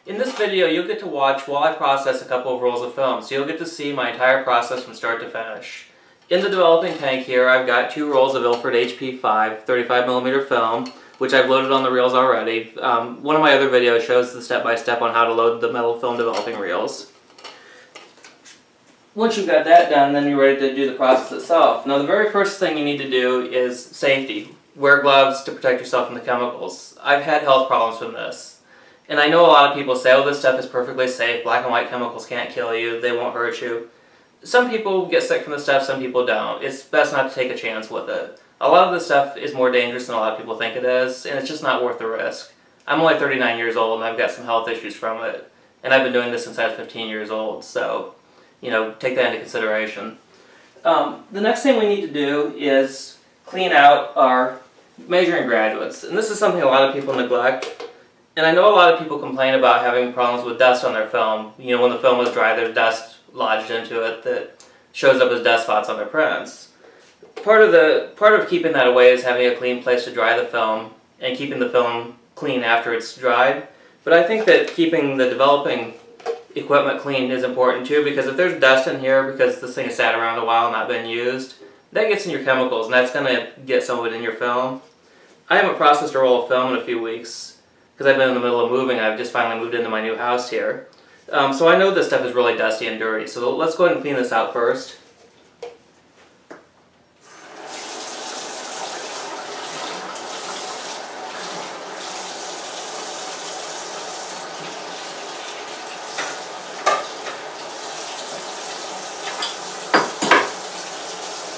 In this video, you'll get to watch while I process a couple of rolls of film, so you'll get to see my entire process from start to finish. In the developing tank here, I've got 2 rolls of Ilford HP5 35mm film, which I've loaded on the reels already. One of my other videos shows the step-by-step on how to load the metal film developing reels. Once you've got that done, then you're ready to do the process itself. Now, the very first thing you need to do is safety. Wear gloves to protect yourself from the chemicals. I've had health problems from this. And I know a lot of people say, oh, this stuff is perfectly safe, black and white chemicals can't kill you, they won't hurt you. Some people get sick from this stuff, some people don't. It's best not to take a chance with it. A lot of this stuff is more dangerous than a lot of people think it is, and it's just not worth the risk. I'm only 39 years old and I've got some health issues from it. And I've been doing this since I was 15 years old, so, you know, take that into consideration. The next thing we need to do is clean out our measuring graduates. And this is something a lot of people neglect. And I know a lot of people complain about having problems with dust on their film. You know, when the film is dry, there's dust lodged into it that shows up as dust spots on their prints. Part of keeping that away is having a clean place to dry the film and keeping the film clean after it's dried. But I think that keeping the developing equipment clean is important too, because if there's dust in here because this thing has sat around a while and not been used, that gets in your chemicals and that's going to get some of it in your film. I haven't processed a roll of film in a few weeks. Because I've been in the middle of moving, I've just finally moved into my new house here. So I know this stuff is really dusty and dirty, so let's go ahead and clean this out first.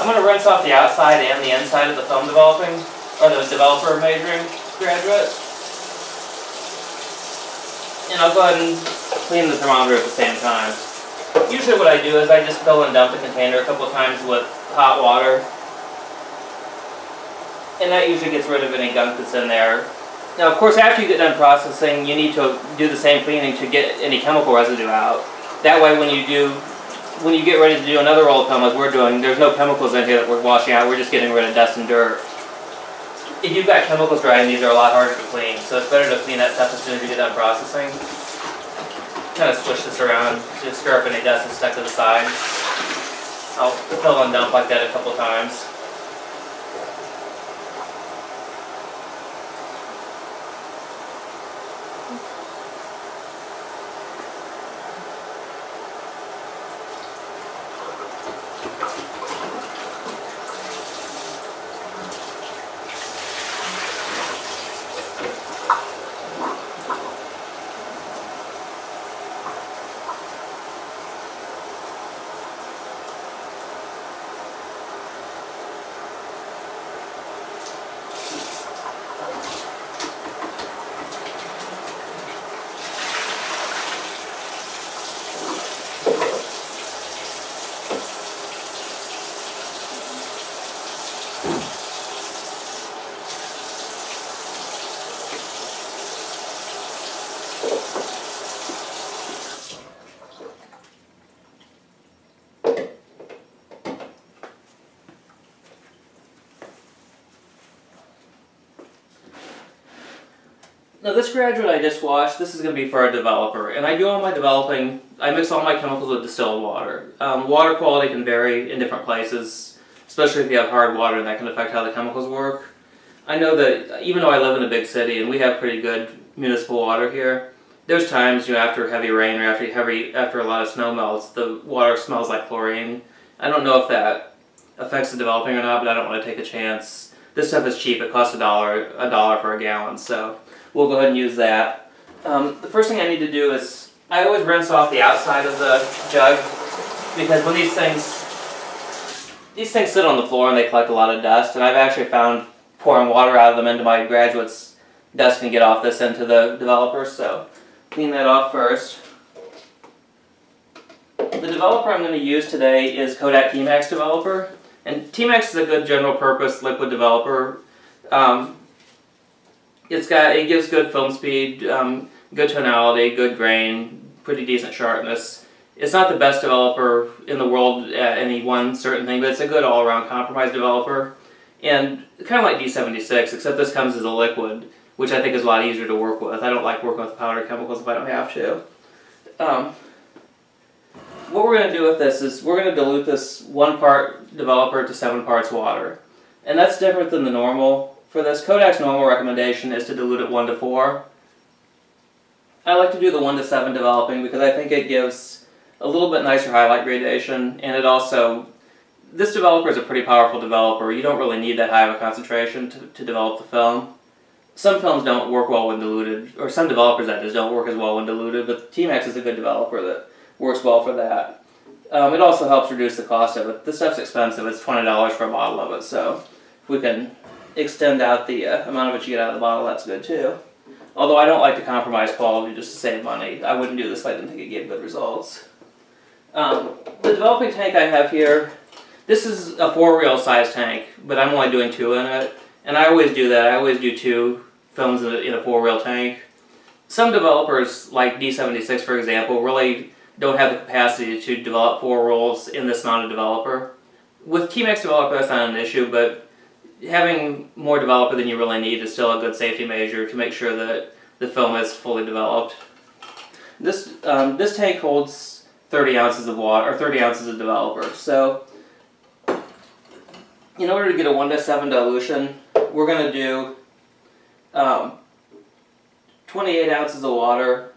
I'm going to rinse off the outside and the inside of the film developing, or the developer measuring graduate. And I'll go ahead and clean the thermometer at the same time. Usually what I do is I just fill and dump the container a couple of times with hot water. And that usually gets rid of any gunk that's in there. Now of course after you get done processing, you need to do the same cleaning to get any chemical residue out. That way when you get ready to do another roll of film as we're doing, there's no chemicals in here that we're washing out, we're just getting rid of dust and dirt. If you've got chemicals drying, these are a lot harder to clean, so it's better to clean that stuff as soon as you get done processing. Kind of swish this around to stir up any dust that's stuck to the side. I'll fill and dump like that a couple times. Now this graduate I just washed, this is going to be for a developer, and I do all my developing, I mix all my chemicals with distilled water. Water quality can vary in different places, especially if you have hard water, and that can affect how the chemicals work. I know that even though I live in a big city and we have pretty good municipal water here, there's times, you know, after heavy rain or after a lot of snow melts, the water smells like chlorine. I don't know if that affects the developing or not, but I don't want to take a chance. This stuff is cheap, it costs a dollar for a gallon, so we'll go ahead and use that. The first thing I need to do is, I always rinse off the outside of the jug, because when these things sit on the floor and they collect a lot of dust, and I've actually found pouring water out of them into my graduates, dust can get off this into the developer, so clean that off first. The developer I'm going to use today is Kodak Tmax Developer, and Tmax is a good general purpose liquid developer. It gives good film speed, good tonality, good grain, pretty decent sharpness. It's not the best developer in the world at any one certain thing, but it's a good all-around compromise developer. And kind of like D76, except this comes as a liquid, which I think is a lot easier to work with. I don't like working with powder chemicals if I don't have to. What we're going to do with this is we're going to dilute this 1 part developer to 7 parts water. And that's different than the normal. For this, Kodak's normal recommendation is to dilute it 1 to 4. I like to do the 1 to 7 developing because I think it gives a little bit nicer highlight gradation, and it also, this developer is a pretty powerful developer. You don't really need that high of a concentration to develop the film. Some films don't work well when diluted, or some developers that just don't work as well when diluted, but Tmax is a good developer that works well for that. It also helps reduce the cost of it. This stuff's expensive. It's $20 for a bottle of it, so if we can extend out the amount of it you get out of the bottle, that's good too. Although I don't like to compromise quality just to save money. I wouldn't do this if I didn't think it gave good results. The developing tank I have here, this is a 4-reel size tank, but I'm only doing 2 in it. And I always do that. I always do 2 films in a 4-reel tank. Some developers, like D76 for example, really don't have the capacity to develop 4 rolls in this amount of developer. With Tmax Developer that's not an issue, but having more developer than you really need is still a good safety measure to make sure that the film is fully developed. This tank holds 30 ounces of water, or 30 ounces of developer. So in order to get a 1 to 7 dilution, we're going to do 28 ounces of water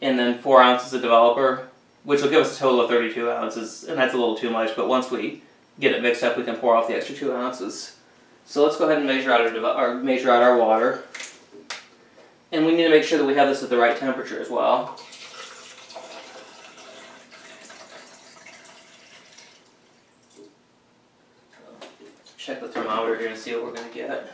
and then 4 ounces of developer, which will give us a total of 32 ounces, and that's a little too much, but once we get it mixed up, we can pour off the extra 2 ounces. So let's go ahead and measure out our water. And we need to make sure that we have this at the right temperature as well. Check the thermometer here and see what we're going to get.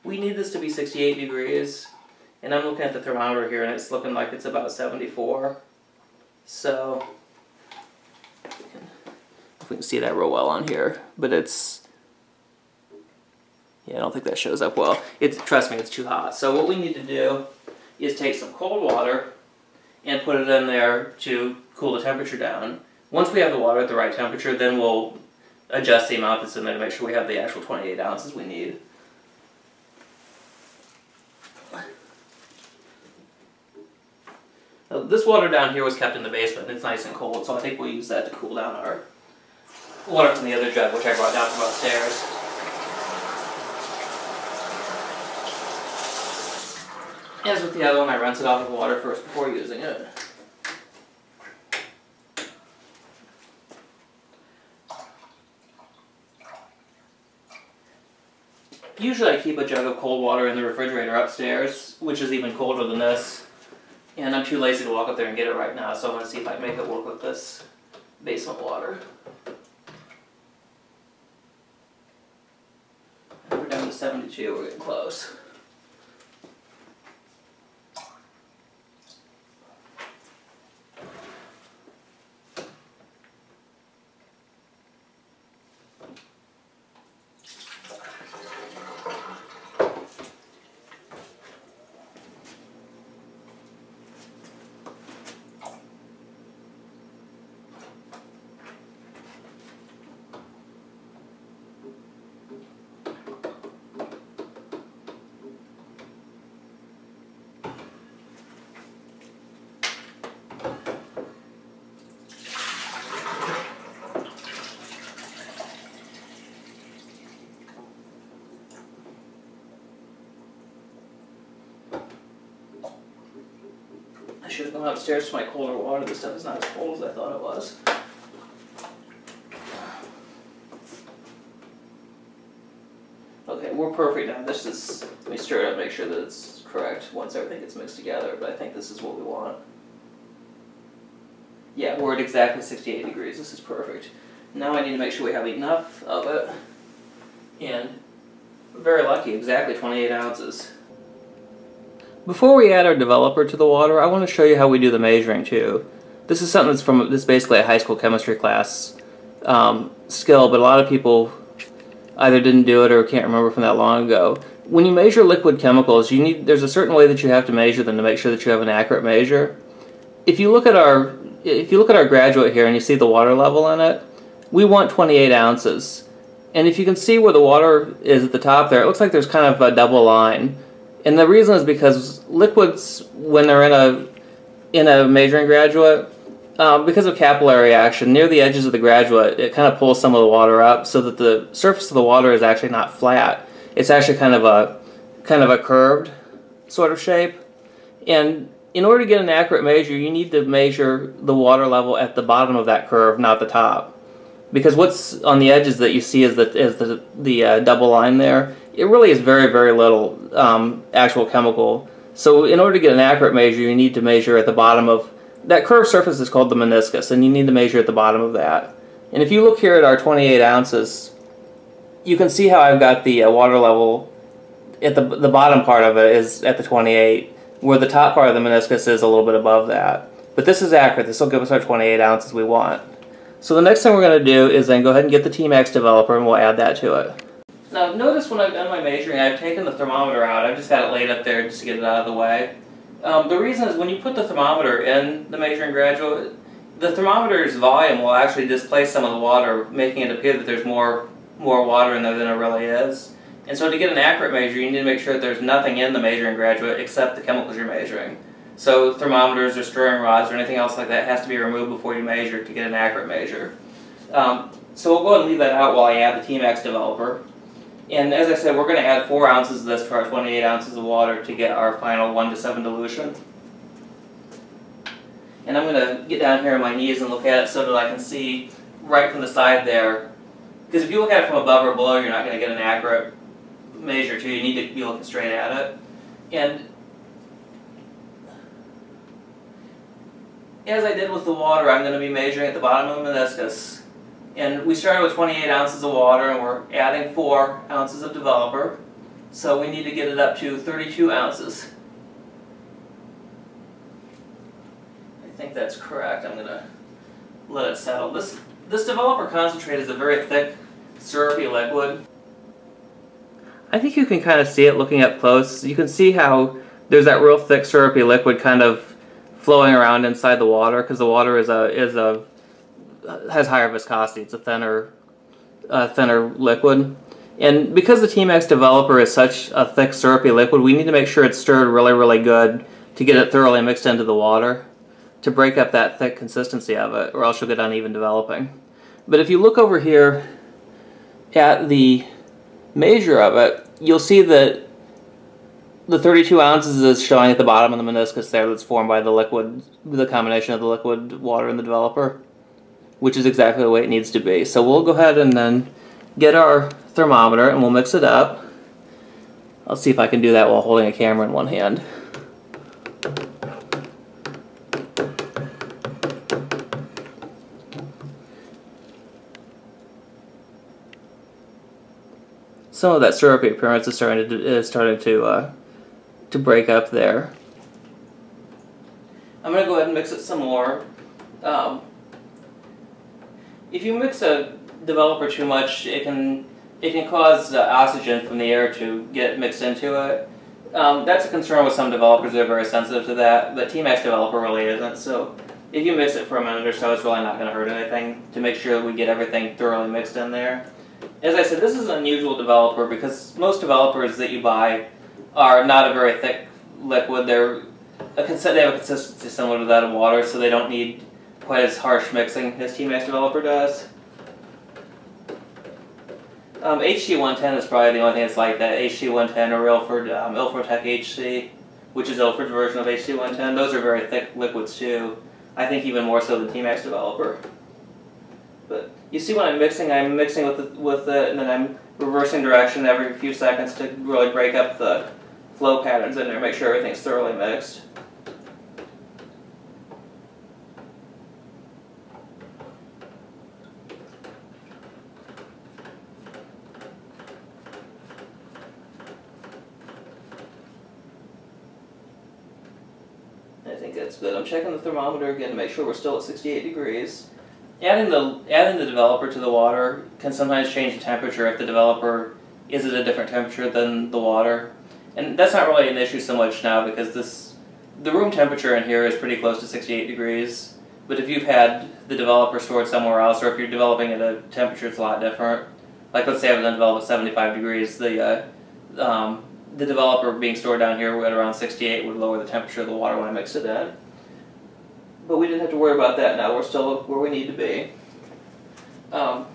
We need this to be 68 degrees, and I'm looking at the thermometer here and it's looking like it's about 74. So, if we can see that real well on here, but it's, yeah, I don't think that shows up well. Trust me, it's too hot. So what we need to do is take some cold water and put it in there to cool the temperature down. Once we have the water at the right temperature, then we'll adjust the amount that's in there to make sure we have the actual 28 ounces we need. Now, this water down here was kept in the basement and it's nice and cold, so I think we'll use that to cool down our water from the other jug, which I brought down from upstairs. As with the other one, I rinse it off with water first before using it. Usually I keep a jug of cold water in the refrigerator upstairs, which is even colder than this. And I'm too lazy to walk up there and get it right now, so I'm going to see if I can make it work with this basement water. We're down to 72, we're getting close. I should have gone upstairs for my colder water. This stuff is not as cold as I thought it was. Okay, we're perfect now. This is, let me stir it up and make sure that it's correct once everything gets mixed together, but I think this is what we want. Yeah, we're at exactly 68 degrees. This is perfect. Now I need to make sure we have enough of it. And we're very lucky, exactly 28 ounces. Before we add our developer to the water, I want to show you how we do the measuring too. This is something that's basically a high school chemistry class skill, but a lot of people either didn't do it or can't remember from that long ago. When you measure liquid chemicals, there's a certain way that you have to measure them to make sure that you have an accurate measure. If you look at our graduate here and you see the water level in it, we want 28 ounces. And if you can see where the water is at the top there, it looks like there's kind of a double line. And the reason is because liquids, when they're in a measuring graduate, because of capillary action, near the edges of the graduate, it kind of pulls some of the water up so that the surface of the water is actually not flat. It's actually kind of a curved sort of shape. And in order to get an accurate measure, you need to measure the water level at the bottom of that curve, not the top. Because what's on the edges that you see is the double line there, it really is very, very little actual chemical. So in order to get an accurate measure, you need to measure at the bottom of that curved surface is called the meniscus, and you need to measure at the bottom of that. And if you look here at our 28 ounces, you can see how I've got the water level at the bottom part of it is at the 28, where the top part of the meniscus is a little bit above that. But this is accurate. This will give us our 28 ounces we want. So the next thing we're going to do is then go ahead and get the Tmax Developer, and we'll add that to it. Now notice when I've done my measuring, I've taken the thermometer out. I've just got it laid up there just to get it out of the way. The reason is when you put the thermometer in the measuring graduate, the thermometer's volume will actually displace some of the water, making it appear that there's more water in there than there really is. And so to get an accurate measure, you need to make sure that there's nothing in the measuring graduate except the chemicals you're measuring. So thermometers or stirring rods or anything else like that has to be removed before you measure to get an accurate measure. So we'll go ahead and leave that out while I add the Tmax Developer. And as I said, we're going to add 4 ounces of this to our 28 ounces of water to get our final 1:7 dilution. And I'm going to get down here on my knees and look at it so that I can see right from the side there. Because if you look at it from above or below, you're not going to get an accurate measure too. You need to be looking straight at it. And as I did with the water, I'm going to be measuring at the bottom of the meniscus. And we started with 28 ounces of water, and we're adding 4 ounces of developer. So we need to get it up to 32 ounces. I think that's correct. I'm going to let it settle. This developer concentrate is a very thick, syrupy liquid. I think you can kind of see it looking up close. You can see how there's that real thick, syrupy liquid kind of flowing around inside the water, because the water has higher viscosity. It's a thinner liquid. And because the Tmax Developer is such a thick, syrupy liquid, we need to make sure it's stirred really, really good to get it thoroughly mixed into the water to break up that thick consistency of it, or else you'll get uneven developing. But if you look over here at the measure of it, you'll see that the 32 ounces is showing at the bottom of the meniscus there that's formed by the combination of the liquid, water, and the developer, which is exactly the way it needs to be. So we'll go ahead and then get our thermometer and we'll mix it up. I'll see if I can do that while holding a camera in one hand. Some of that syrupy appearance is starting to break up there. I'm going to go ahead and mix it some more. If you mix a developer too much, it can cause oxygen from the air to get mixed into it. That's a concern with some developers. They're very sensitive to that, but Tmax Developer really isn't. So if you mix it for a minute or so, it's really not going to hurt anything to make sure that we get everything thoroughly mixed in there. As I said, this is an unusual developer because most developers that you buy are not a very thick liquid. They have a consistency similar to that of water, so they don't need quite as harsh mixing as Tmax Developer does. HC110 is probably the only thing that's like that. HC110 or Ilford Tech HC, which is Ilford's version of HC110. Those are very thick liquids too. I think even more so than Tmax Developer. But you see when I'm mixing with it, and then I'm reversing direction every few seconds to really break up the flow patterns in there, make sure everything's thoroughly mixed. I think that's good. I'm checking the thermometer again to make sure we're still at 68 degrees. Adding the developer to the water can sometimes change the temperature if the developer is it a different temperature than the water? And that's not really an issue so much now because the room temperature in here is pretty close to 68 degrees. But if you've had the developer stored somewhere else, or if you're developing at a temperature that's a lot different, like let's say I was going to develop at 75 degrees, the developer being stored down here at around 68 would lower the temperature of the water when I mixed it in. But we didn't have to worry about that now. We're still where we need to be. Now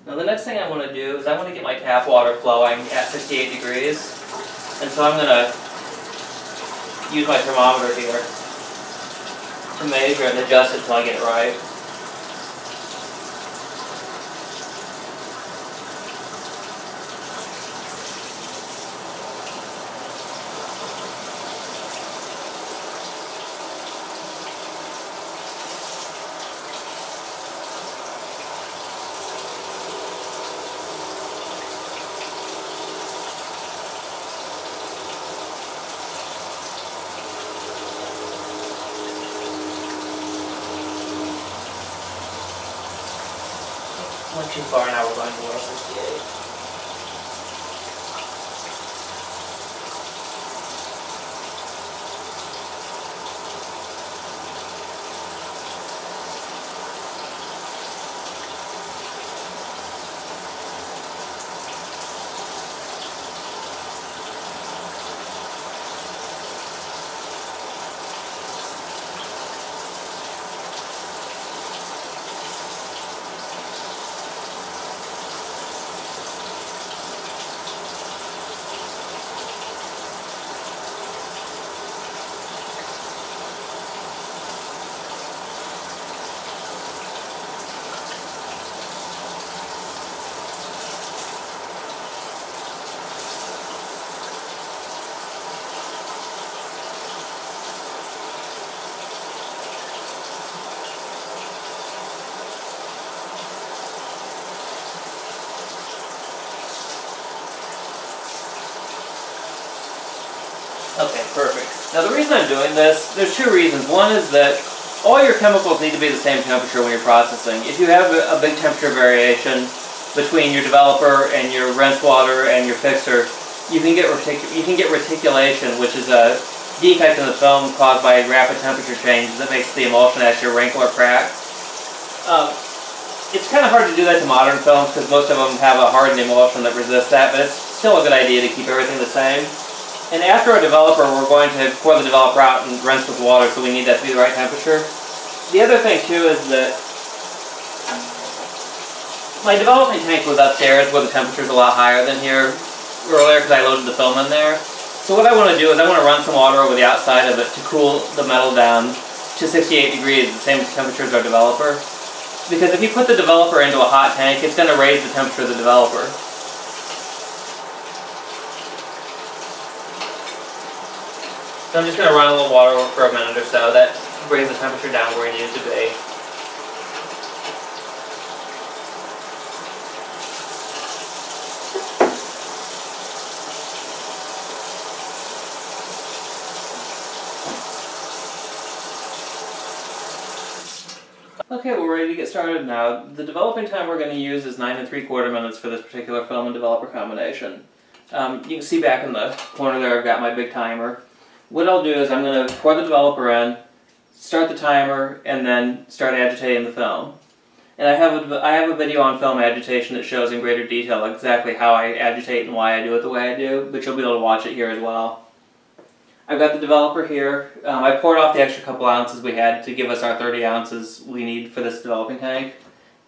the next thing I want to do is I want to get my tap water flowing at 68 degrees. And so I'm going to use my thermometer here to measure and adjust it until I get it right. Went too far, now we're going below 68. Okay, perfect. Now the reason I'm doing this, there's two reasons. One is that all your chemicals need to be the same temperature when you're processing. If you have a big temperature variation between your developer and your rinse water and your fixer, you can get reticulation, which is a defect in the film caused by rapid temperature changes that makes the emulsion actually wrinkle or crack. It's kind of hard to do that to modern films because most of them have a hardened emulsion that resists that, but it's still a good idea to keep everything the same. And after a developer, we're going to pour the developer out and rinse with water, so we need that to be the right temperature. The other thing too is that my development tank was upstairs where the temperature's a lot higher than here earlier because I loaded the film in there. So what I want to do is I want to run some water over the outside of it to cool the metal down to 68 degrees, the same temperature as our developer. Because if you put the developer into a hot tank, it's going to raise the temperature of the developer. So I'm just going to run a little water for a minute or so. That brings the temperature down where it needs to be. Okay, we're ready to get started now. The developing time we're going to use is 9 3/4 minutes for this particular film and developer combination. You can see back in the corner there I've got my big timer. What I'll do is I'm going to pour the developer in, start the timer, and then start agitating the film. And I have a video on film agitation that shows in greater detail exactly how I agitate and why I do it the way I do, but you'll be able to watch it here as well. I've got the developer here. I poured off the extra couple ounces we had to give us our 30 ounces we need for this developing tank.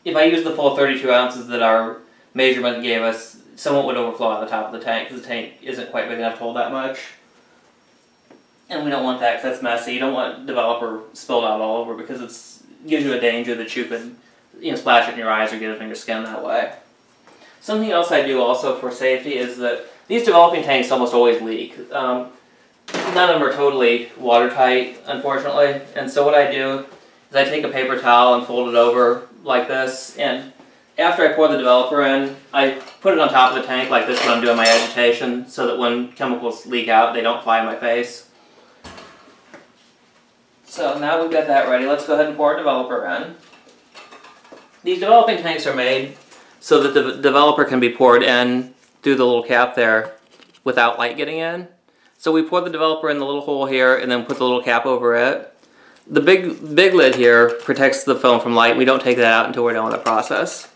If I use the full 32 ounces that our measurement gave us, somewhat would overflow on the top of the tank because the tank isn't quite big enough to hold that much. And we don't want that because that's messy. You don't want developer spilled out all over because it gives you a danger that you could splash it in your eyes or get it in your skin that way. Something else I do also for safety is that these developing tanks almost always leak. None of them are totally watertight, unfortunately. And so what I do is I take a paper towel and fold it over like this. And after I pour the developer in, I put it on top of the tank like this when I'm doing my agitation so that when chemicals leak out, they don't fly in my face. So now we've got that ready, let's go ahead and pour a developer in. These developing tanks are made so that the developer can be poured in through the little cap there without light getting in. So we pour the developer in the little hole here and then put the little cap over it. The big lid here protects the film from light. We don't take that out until we're done with the process.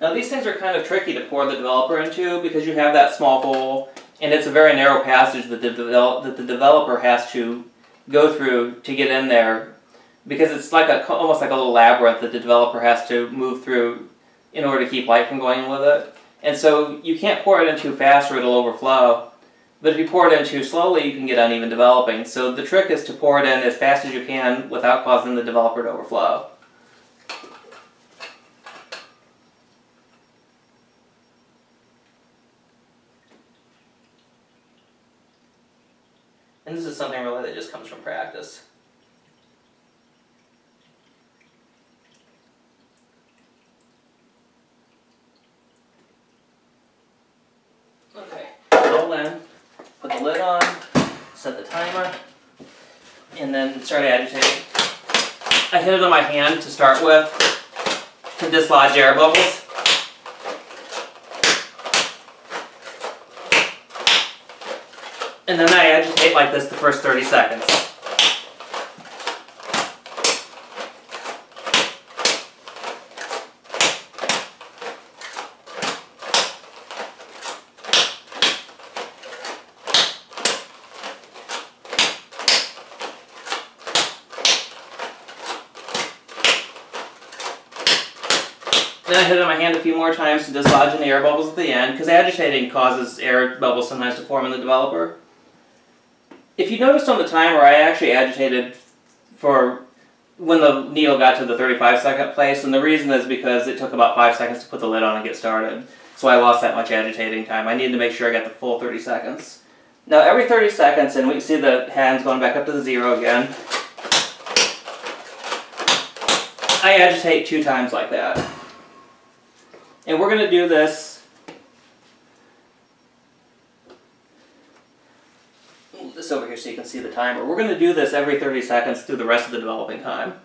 Now these things are kind of tricky to pour the developer into because you have that small hole and it's a very narrow passage that the developer has to go through to get in there, because it's like almost like a little labyrinth that the developer has to move through in order to keep light from going in with it. And so you can't pour it in too fast or it'll overflow. But if you pour it in too slowly, you can get uneven developing. So the trick is to pour it in as fast as you can without causing the developer to overflow. And this is something really that just comes from practice. Okay, roll in, put the lid on, set the timer, and then start agitating. I hit it on my hand to start with to dislodge air bubbles. And then I agitate like this the first 30 seconds. Then I hit it on my hand a few more times to dislodge any air bubbles at the end, because agitating causes air bubbles sometimes to form in the developer. If you noticed on the timer, I actually agitated for when the needle got to the 35-second place, and the reason is because it took about 5 seconds to put the lid on and get started. So I lost that much agitating time. I needed to make sure I got the full 30 seconds. Now every 30 seconds, and we can see the hands going back up to the 0 again, I agitate 2 times like that. And we're going to do this. Move this over here so you can see the timer. We're going to do this every 30 seconds through the rest of the developing time.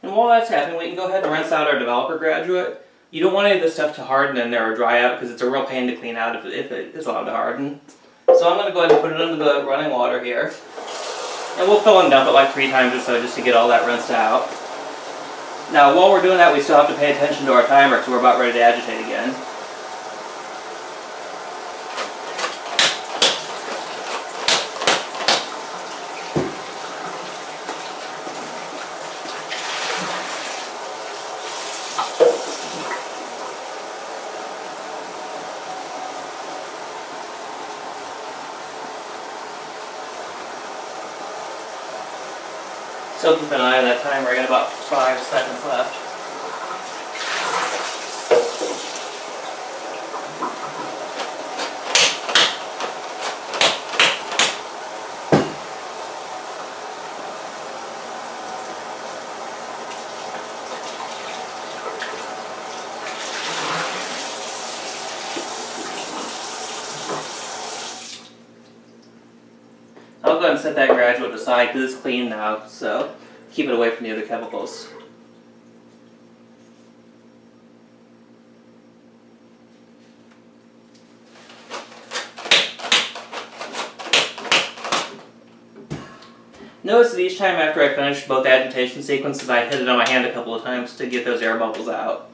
And while that's happening, we can go ahead and rinse out our developer graduate. You don't want any of this stuff to harden in there or dry out because it's a real pain to clean out if it is allowed to harden. So I'm going to go ahead and put it into the running water here. And we'll fill and dump it like 3 times or so just to get all that rinsed out. Now while we're doing that, we still have to pay attention to our timer because we're about ready to agitate again. So keep an eye on that timer. I got about 5 seconds left. I'll go ahead and set that graduate aside because it's clean now, so keep it away from the other chemicals. Notice that each time after I finish both agitation sequences, I hit it on my hand a couple of times to get those air bubbles out.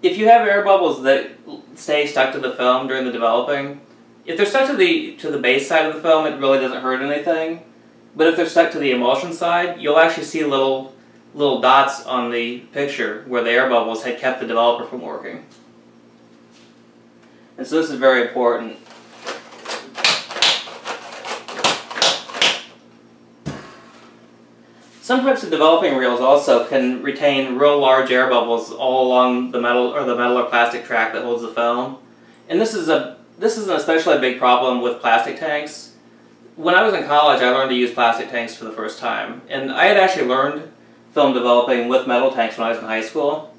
If you have air bubbles that stay stuck to the film during the developing, if they're stuck to the base side of the film, it really doesn't hurt anything. But if they're stuck to the emulsion side, you'll actually see little dots on the picture where the air bubbles had kept the developer from working. And so this is very important. Some types of developing reels also can retain real large air bubbles all along the metal or plastic track that holds the film. And this is an especially big problem with plastic tanks. When I was in college, I learned to use plastic tanks for the first time. And I had actually learned film developing with metal tanks when I was in high school.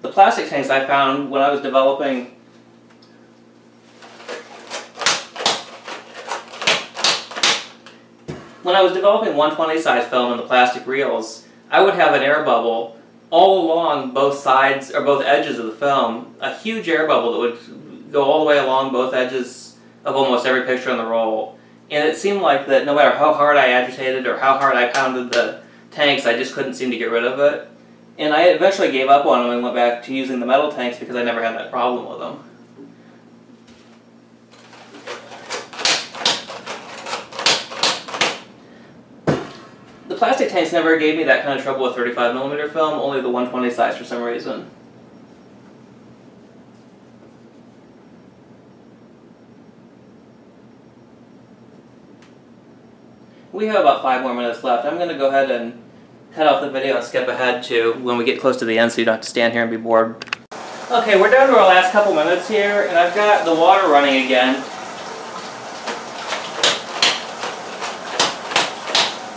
The plastic tanks I found when I was developing When I was developing 120 size film in the plastic reels, I would have an air bubble all along both sides or both edges of the film, a huge air bubble that would go all the way along both edges of almost every picture on the roll. And it seemed like that no matter how hard I agitated or how hard I pounded the tanks, I just couldn't seem to get rid of it. And I eventually gave up on them and went back to using the metal tanks because I never had that problem with them. The plastic tanks never gave me that kind of trouble with 35mm film, only the 120 size for some reason. We have about 5 more minutes left. I'm going to go ahead and cut off the video and skip ahead to when we get close to the end so you don't have to stand here and be bored. Okay, we're down to our last couple minutes here, and I've got the water running again.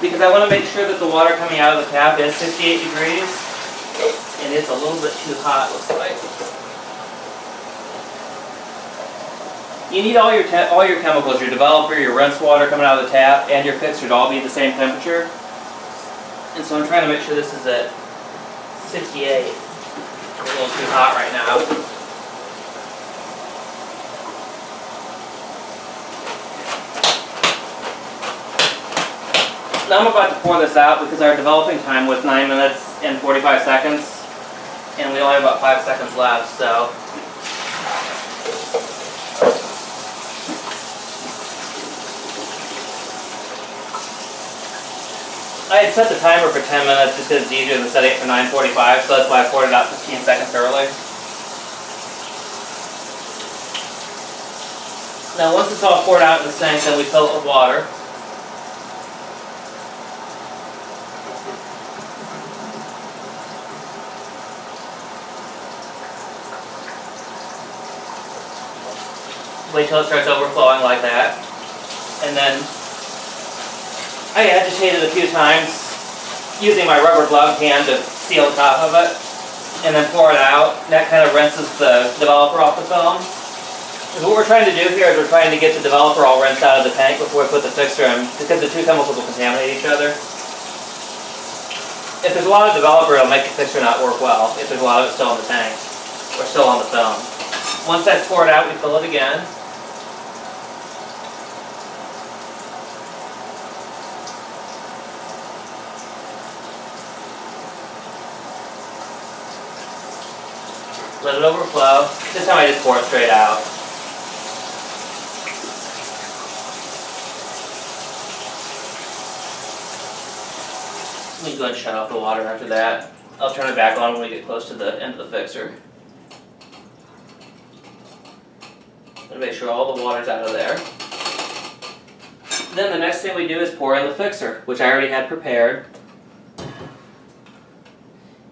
Because I want to make sure that the water coming out of the tap is 68 degrees, and it's a little bit too hot, looks like. You need all your chemicals, your developer, your rinse water coming out of the tap, and your fixer to all be at the same temperature. And so I'm trying to make sure this is at 68. It's a little too hot right now. Now I'm about to pour this out because our developing time was 9 minutes and 45 seconds, and we only have about 5 seconds left, so. I had set the timer for 10 minutes just because it's easier than setting it for 9:45, so that's why I poured it out 15 seconds early. Now once it's all poured out in the sink, then we fill it with water. Wait till it starts overflowing like that. And then I agitate it a few times using my rubber glove hand to seal the top of it. And then pour it out. That kind of rinses the developer off the film. Because what we're trying to do here is we're trying to get the developer all rinsed out of the tank before we put the fixer in, because the two chemicals will contaminate each other. If there's a lot of developer, it'll make the fixer not work well, if there's a lot of it still in the tank, or still on the film. Once that's poured out, we fill it again. Let it overflow. This time I just pour it straight out. We can go ahead and shut off the water after that. I'll turn it back on when we get close to the end of the fixer. And make sure all the water's out of there. Then the next thing we do is pour in the fixer, which I already had prepared.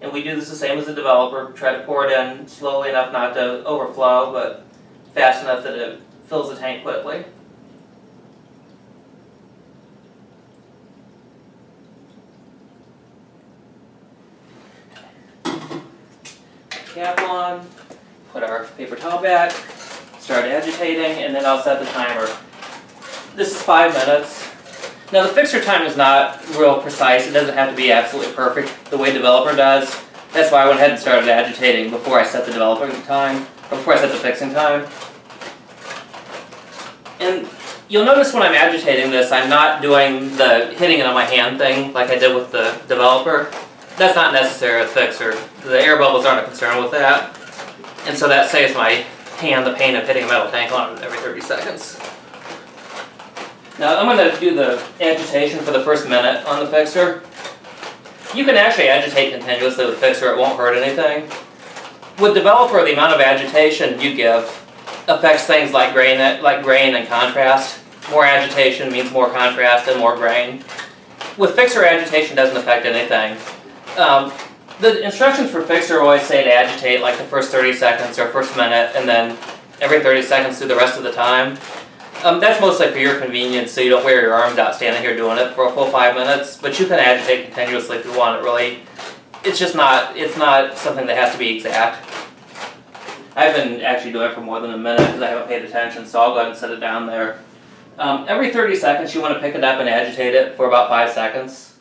And we do this the same as the developer. Try to pour it in slowly enough not to overflow, but fast enough that it fills the tank quickly. Cap on, put our paper towel back, start agitating, and then I'll set the timer. This is 5 minutes. Now the fixer time is not real precise. It doesn't have to be absolutely perfect the way developer does. That's why I went ahead and started agitating before I set the developer time, or before I set the fixing time. And you'll notice when I'm agitating this, I'm not doing the hitting it on my hand thing like I did with the developer. That's not necessary with the fixer. The air bubbles aren't a concern with that. And so that saves my hand the pain of hitting a metal tank on it every 30 seconds. Now I'm going to do the agitation for the first minute on the fixer. You can actually agitate continuously with fixer, it won't hurt anything. With developer, the amount of agitation you give affects things like grain and contrast. More agitation means more contrast and more grain. with fixer, agitation doesn't affect anything. The instructions for fixer always say to agitate like the first 30 seconds or first minute, and then every 30 seconds through the rest of the time. That's mostly for your convenience, so you don't wear your arms out standing here doing it for a full 5 minutes, but you can agitate continuously if you want it, really. It's just not, it's not something that has to be exact. I've been actually doing it for more than a minute because I haven't paid attention, so I'll go ahead and set it down there. Every 30 seconds you want to pick it up and agitate it for about 5 seconds.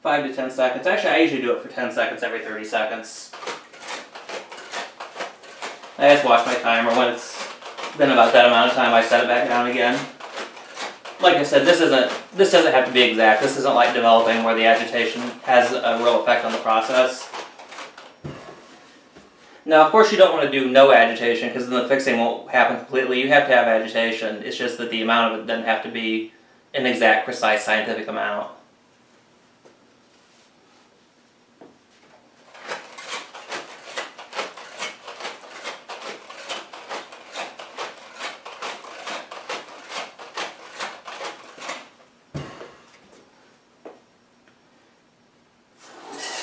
5 to 10 seconds. Actually, I usually do it for 10 seconds every 30 seconds. I just watch my timer. When it's been about that amount of time, I set it back down again. Like I said, this doesn't have to be exact. This isn't like developing where the agitation has a real effect on the process. Now, of course, you don't want to do no agitation because then the fixing won't happen completely. You have to have agitation. It's just that the amount of it doesn't have to be an exact, precise scientific amount.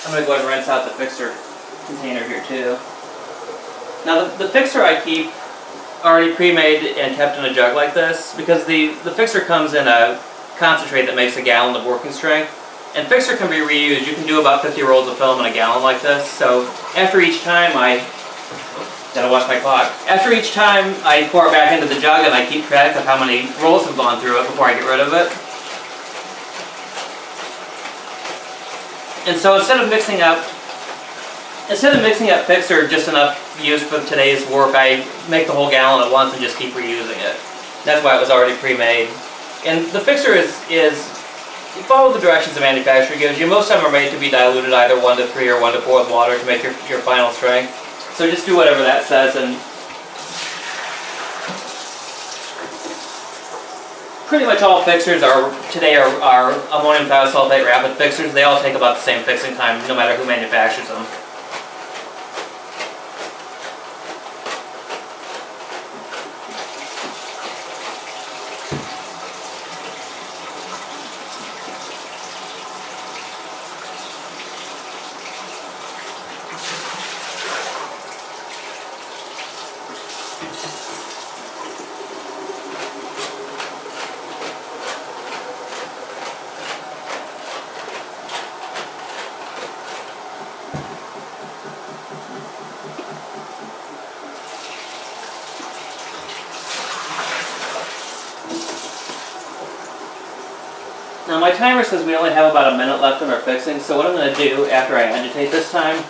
I'm going to go ahead and rinse out the fixer container here too. Now the fixer I keep already pre-made and kept in a jug like this because the fixer comes in a concentrate that makes a gallon of working strength. And fixer can be reused. You can do about 50 rolls of film in a gallon like this. So after each time gotta watch my clock. After each time I pour it back into the jug and I keep track of how many rolls have gone through it before I get rid of it. And so instead of mixing up fixer just enough use for today's work, I make the whole gallon at once and just keep reusing it. That's why it was already pre-made. And the fixer is you follow the directions the manufacturer gives you. Most of them are made to be diluted either 1 to 3 or 1 to 4 with water to make your final strength. So just do whatever that says, and pretty much all fixers today are ammonium thiosulfate rapid fixers. They all take about the same fixing time, no matter who manufactures them. Now my timer says we only have about a minute left in our fixing, so what I'm going to do after I agitate this time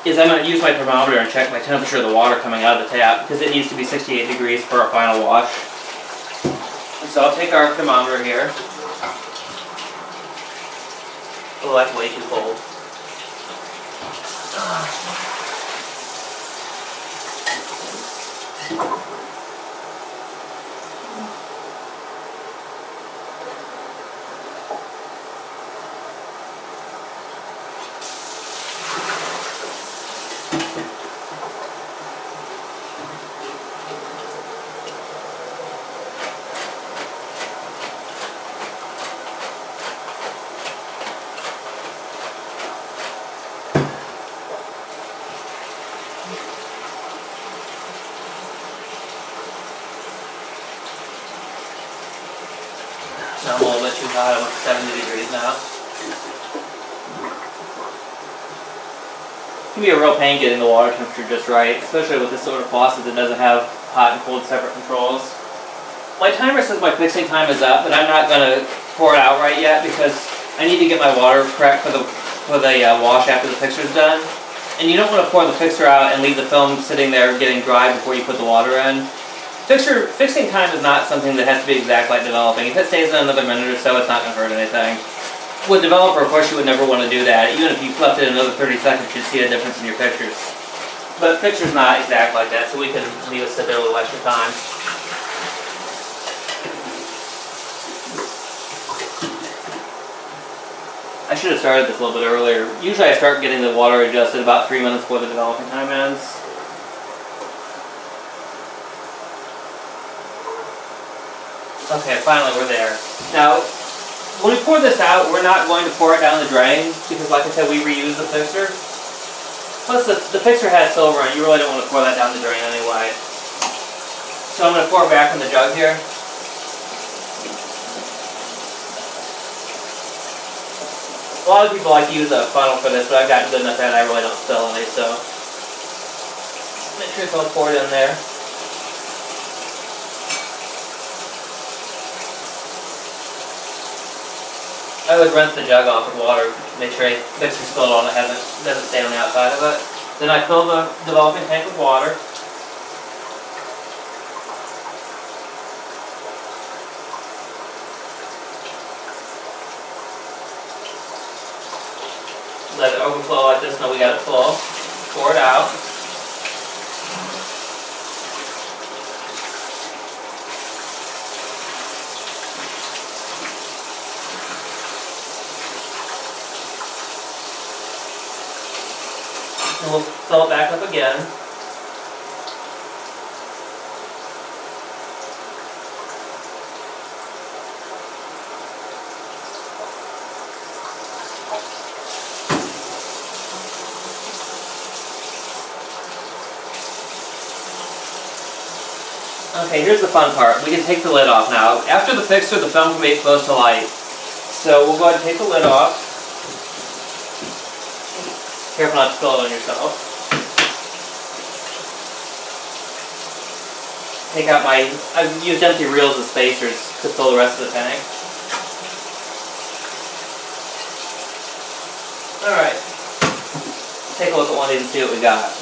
is I'm going to use my thermometer and check my temperature of the water coming out of the tap because it needs to be 68 degrees for our final wash. And so I'll take our thermometer here. Oh, that's way too cold. I'm a little bit too hot. I'm at 70 degrees now. It can be a real pain getting the water temperature just right, especially with this sort of faucet that doesn't have hot and cold separate controls. My timer says my fixing time is up, but I'm not going to pour it out right yet because I need to get my water correct for the wash after the fixer's done. And you don't want to pour the fixer out and leave the film sitting there getting dry before you put the water in. Fixing time is not something that has to be exact like developing. If it stays in another minute or so, it's not going to hurt anything. With developer, of course, you would never want to do that. Even if you left it another 30 seconds, you'd see a difference in your pictures. But fixer's not exact like that, so we can leave it sit there a little extra time. I should have started this a little bit earlier. Usually I start getting the water adjusted about 3 minutes before the developing time ends. Okay, finally we're there. Now, when we pour this out, we're not going to pour it down the drain because, like I said, we reuse the fixer. Plus, the fixer has silver in it. You really don't want to pour that down the drain anyway. So I'm going to pour it back in the jug here. A lot of people like to use a funnel for this, but I've gotten good enough at it I really don't spill any, so make sure it's all poured in there. I would rinse the jug off with water, make sure the mixer's filled on it, doesn't stay on the outside of it. Then I fill the developing tank with water. Let it overflow like this. Now we got it full. Pour it out. And we'll fill it back up again. Okay, here's the fun part. We can take the lid off now. After the fixer, the film can be exposed to light. So we'll go ahead and take the lid off. Careful not to spill it on yourself. Take out I've used empty reels as spacers to fill the rest of the tank. Alright. Take a look at one of these and see what we got.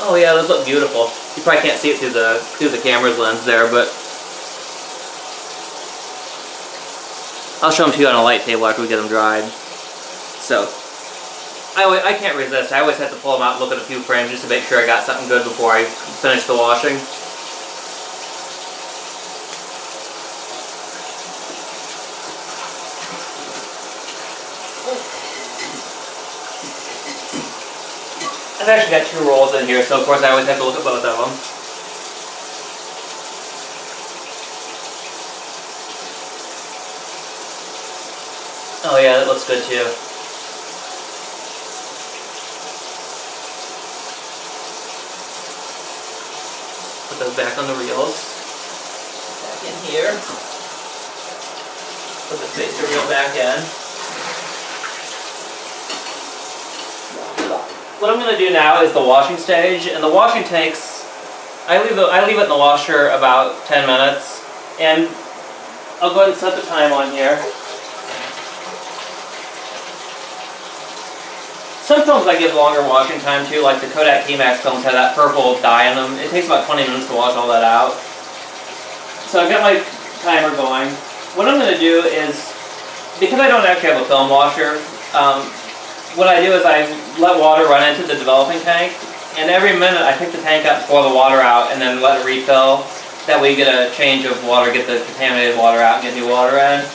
Oh yeah, those look beautiful. You probably can't see it through the camera's lens there, but I'll show them to you on a light table after we get them dried. So I can't resist. I always have to pull them out and look at a few frames just to make sure I got something good before I finish the washing. I've actually got 2 rolls in here, so of course I always have to look at both of them. Oh yeah, that looks good too. Put those back on the reels. Back in here. Put the spacer reel back in. What I'm going to do now is the washing stage, and the washing takes, I leave it in the washer about 10 minutes, and I'll go ahead and set the time on here. Some films I give longer washing time to, like the Kodak Tmax films have that purple dye in them. It takes about 20 minutes to wash all that out. So I've got my timer going. What I'm going to do is, because I don't actually have a film washer, what I do is I let water run into the developing tank, and every minute I pick the tank up, pour the water out, and then let it refill. That way you get a change of water, get the contaminated water out, and get new water in.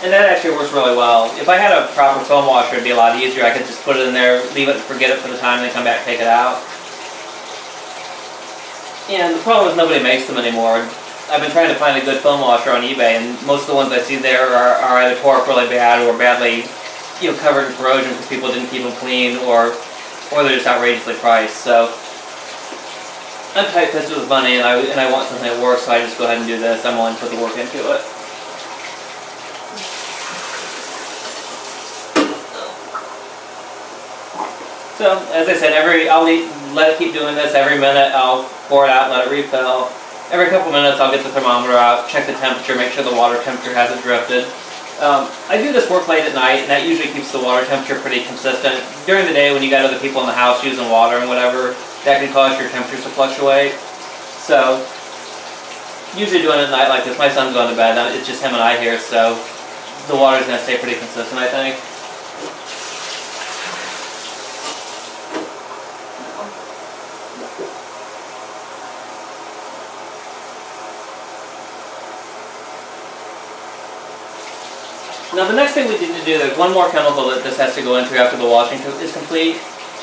And that actually works really well. If I had a proper film washer, it'd be a lot easier. I could just put it in there, leave it, forget it for the time, and then come back and take it out. And the problem is nobody makes them anymore. I've been trying to find a good film washer on eBay, and most of the ones I see there are either tore up really bad or badly covered in corrosion because people didn't keep them clean, or they're just outrageously priced. So I'm tight-fisted with money, and I want something that works, so I just go ahead and do this. I'm willing to put the work into it. So as I said, I'll let it keep doing this. Every minute I'll pour it out and let it refill. Every couple minutes I'll get the thermometer out, check the temperature, make sure the water temperature hasn't drifted. I do this work late at night, and that usually keeps the water temperature pretty consistent. During the day, when you got other people in the house using water and whatever, that can cause your temperatures to fluctuate. So, usually doing it at night like this, my son's going to bed, it's just him and I here, so the water's going to stay pretty consistent, I think. Now the next thing we need to do, there's one more chemical that this has to go into after the washing is complete,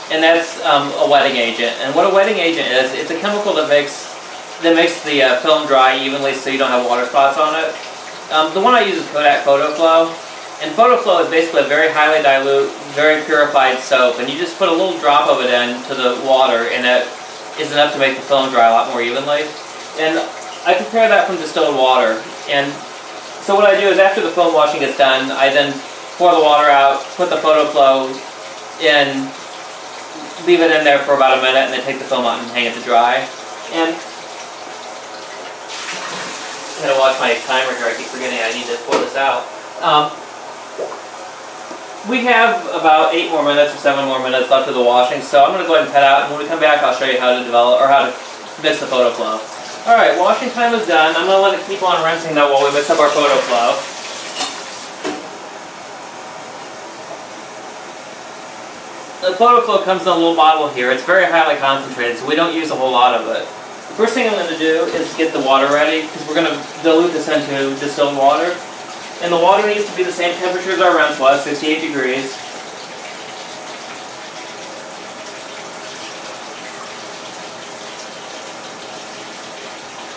and that's a wetting agent. And what a wetting agent is, it's a chemical that makes the film dry evenly so you don't have water spots on it. The one I use is Kodak Photoflow, and Photoflow is basically a very highly dilute, very purified soap, and you just put a little drop of it into the water, and it is enough to make the film dry a lot more evenly. And I compare that from distilled water. And so what I do is after the foam washing is done, I then pour the water out, put the Photoflow in, leave it in there for about a minute, and then take the film out and hang it to dry. And I'm going to watch my timer here. I keep forgetting I need to pour this out. We have about 8 more minutes or 7 more minutes left of the washing, so I'm going to go ahead and cut out, and when we come back I'll show you how to develop, or how to mix the Photoflow. Alright, washing time is done. I'm going to let it keep on rinsing though while we mix up our Photoflow. The Photoflow comes in a little bottle here. It's very highly concentrated, so we don't use a whole lot of it. The first thing I'm going to do is get the water ready, because we're going to dilute this into distilled water. And the water needs to be the same temperature as our rinse was, 68 degrees.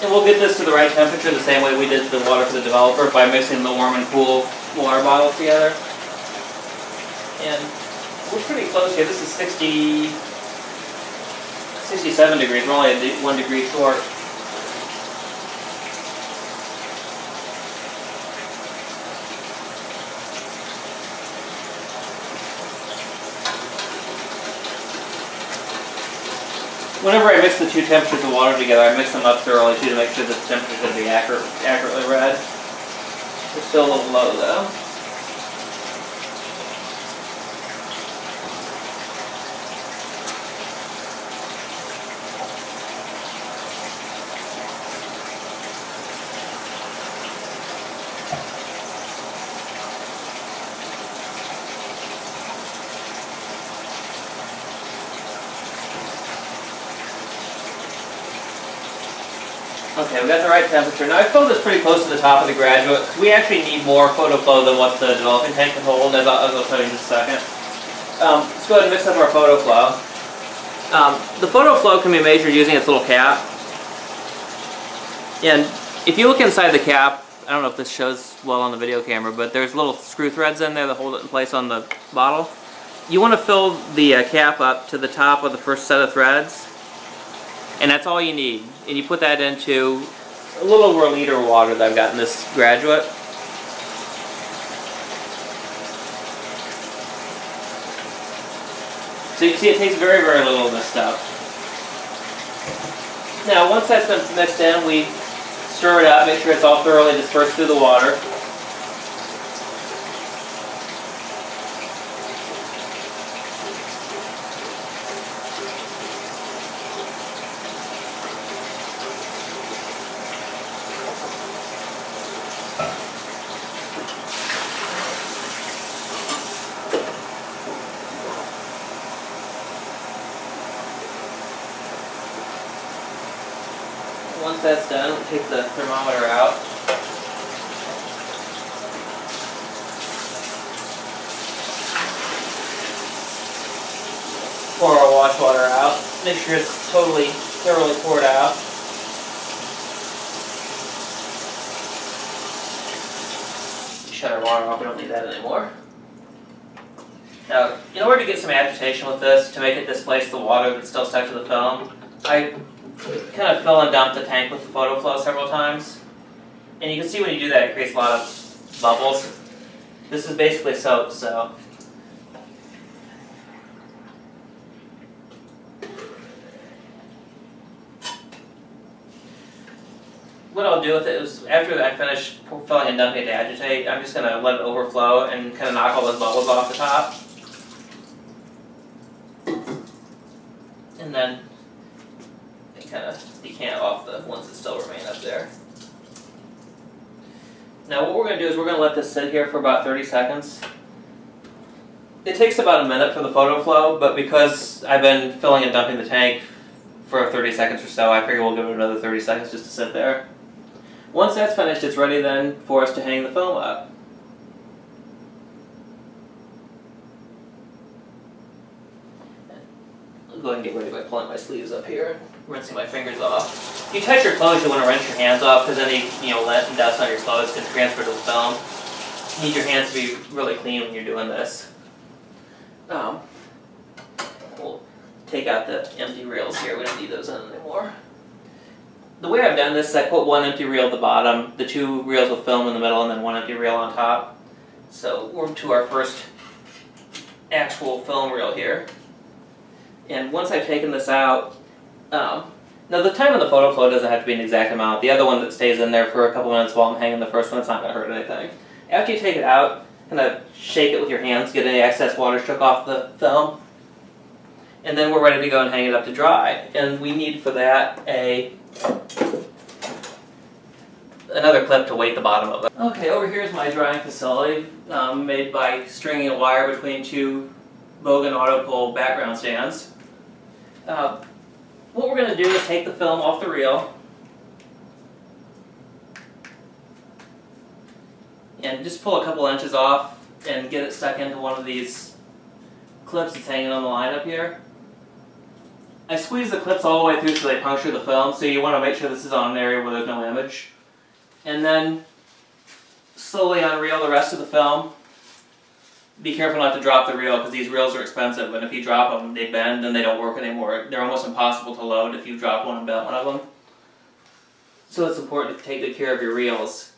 And we'll get this to the right temperature the same way we did the water for the developer, by mixing the warm and cool water bottles together. And we're pretty close here. This is 67 degrees. We're only 1 degree short. Whenever I mix the two temperatures of water together, I mix them up thoroughly too to make sure that the temperature is going to be accurately read. It's still a little low though. Okay, we got the right temperature. Now I filled this pretty close to the top of the graduate. We actually need more Photoflow than what the developing tank can hold, as I'll tell you in just a second. Let's go ahead and mix up our Photoflow. The Photoflow can be measured using its little cap. And if you look inside the cap, I don't know if this shows well on the video camera, but there's little screw threads in there that hold it in place on the bottle. You want to fill the cap up to the top of the first set of threads. And that's all you need. And you put that into a little over a liter of water that I've got in this graduate. So you can see it takes very, very little of this stuff. Now once that's been mixed in, we stir it up, make sure it's all thoroughly dispersed through the water. Once that's done, we'll take the thermometer out. Pour our wash water out. Make sure it's thoroughly poured out. Shut our water off, we don't need that anymore. Now, in order to get some agitation with this, to make it displace the water that's still stuck to the film, I kind of fill and dump the tank with the Photoflow several times. And you can see when you do that, it creates a lot of bubbles. This is basically soap, so. What I'll do with it is, after I finish filling and dumping it to agitate, I'm just going to let it overflow and kind of knock all those bubbles off the top. And then kind of decant off the ones that still remain up there. Now what we're going to do is we're going to let this sit here for about 30 seconds. It takes about a minute for the Photoflow, but because I've been filling and dumping the tank for 30 seconds or so, I figure we'll give it another 30 seconds just to sit there. Once that's finished, it's ready then for us to hang the film up. go ahead and get ready by pulling my sleeves up here and rinsing my fingers off. If you touch your clothes, you want to rinse your hands off because any lint and dust on your clothes can transfer to the film. You need your hands to be really clean when you're doing this. We'll take out the empty reels here. We don't need those in anymore. The way I've done this is I put one empty reel at the bottom, the 2 reels with film in the middle, and then one empty reel on top. So we're to our first actual film reel here. And once I've taken this out, now the time of the photo flow doesn't have to be an exact amount. The other one that stays in there for a couple minutes while I'm hanging the first one, it's not going to hurt anything. After you take it out, kind of shake it with your hands, get any excess water shook off the film. And then we're ready to go and hang it up to dry. And we need for that another clip to weight the bottom of it. Okay, over here is my drying facility, made by stringing a wire between 2 Bogan auto-pull background stands. What we're going to do is take the film off the reel and just pull a couple inches off and get it stuck into one of these clips that's hanging on the line up here. I squeeze the clips all the way through so they puncture the film, so you want to make sure this is on an area where there's no image. And then slowly unreel the rest of the film. Be careful not to drop the reel because these reels are expensive, and if you drop them, they bend and they don't work anymore. They're almost impossible to load if you drop one and bent one of them. So it's important to take good care of your reels.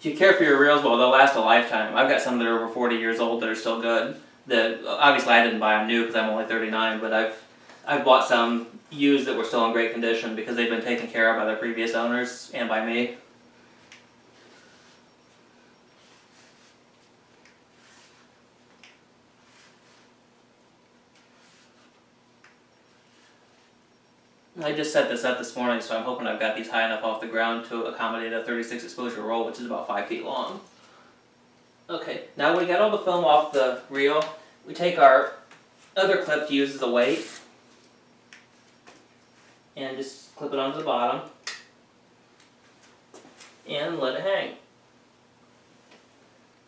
If you care for your reels, well, they'll last a lifetime. I've got some that are over 40 years old that are still good. Obviously I didn't buy them new because I'm only 39, but I've bought some used that were still in great condition because they've been taken care of by their previous owners and by me. I just set this up this morning, so I'm hoping I've got these high enough off the ground to accommodate a 36 exposure roll, which is about 5 feet long. Okay, now we got all the film off the reel. We take our other clip to use as a weight and just clip it onto the bottom and let it hang.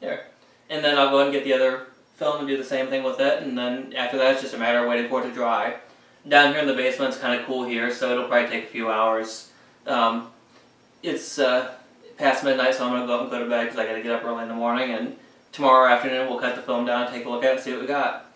There. And then I'll go ahead and get the other film and do the same thing with it, and then after that it's just a matter of waiting for it to dry. Down here in the basement it's kind of cool here, so it'll probably take a few hours. It's past midnight, so I'm going to go up and go to bed because I got to get up early in the morning, and tomorrow afternoon we'll cut the film down, take a look at it, and see what we got.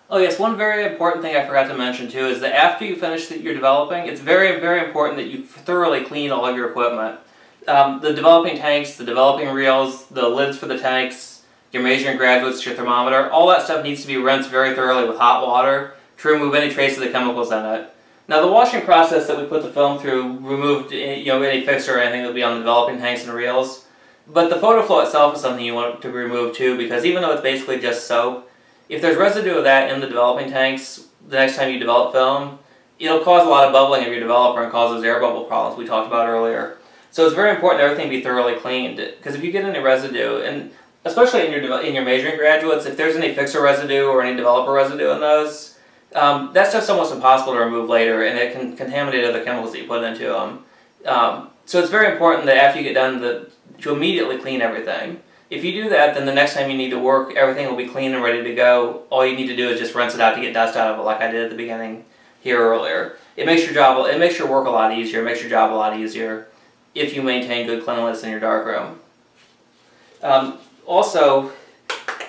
Oh yes, one very important thing I forgot to mention too is that after you finish your developing, it's very, very important that you thoroughly clean all of your equipment. The developing tanks, the developing reels, the lids for the tanks, your measuring graduates, your thermometer, all that stuff needs to be rinsed very thoroughly with hot water to remove any trace of the chemicals in it. Now the washing process that we put the film through removed any fixture or anything that would be on the developing tanks and reels, but the photo flow itself is something you want to remove too, because even though it's basically just soap, if there's residue of that in the developing tanks, the next time you develop film, it'll cause a lot of bubbling of your developer and cause those air bubble problems we talked about earlier. So it's very important that everything be thoroughly cleaned, because if you get any residue, and especially in your measuring graduates, if there's any fixer residue or any developer residue in those, that stuff's almost impossible to remove later, and it can contaminate other chemicals that you put into them. So it's very important that after you get done to immediately clean everything. If you do that, then the next time you need to work, everything will be clean and ready to go. All you need to do is just rinse it out to get dust out of it, like I did at the beginning here earlier. It makes your work a lot easier, it makes your job a lot easier if you maintain good cleanliness in your darkroom. Also,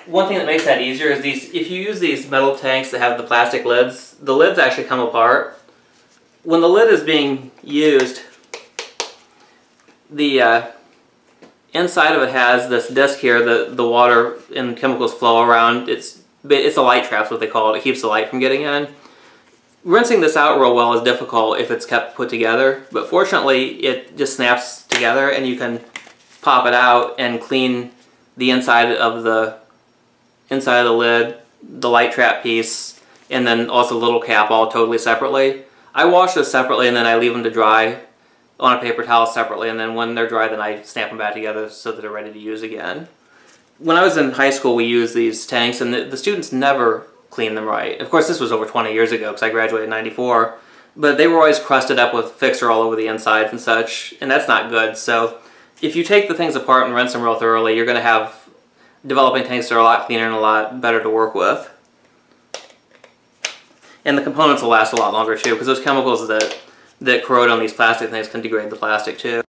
one thing that makes that easier is if you use these metal tanks that have the plastic lids, the lids actually come apart. When the lid is being used, the inside of it has this disc here that the water and chemicals flow around. It's a light trap, is what they call it. It keeps the light from getting in. Rinsing this out real well is difficult if it's kept put together, but fortunately it just snaps together and you can pop it out and clean the inside of the lid, the light trap piece, and then also the little cap all totally separately. I wash those separately and then I leave them to dry on a paper towel separately, and then when they're dry then I snap them back together so that they're ready to use again. When I was in high school we used these tanks and the students never cleaned them right. Of course this was over 20 years ago because I graduated in '94, but they were always crusted up with fixer all over the insides and such, and that's not good. So if you take the things apart and rinse them real thoroughly, you're going to have developing tanks are a lot cleaner and a lot better to work with. And the components will last a lot longer too, because those chemicals that corrode on these plastic things can degrade the plastic too.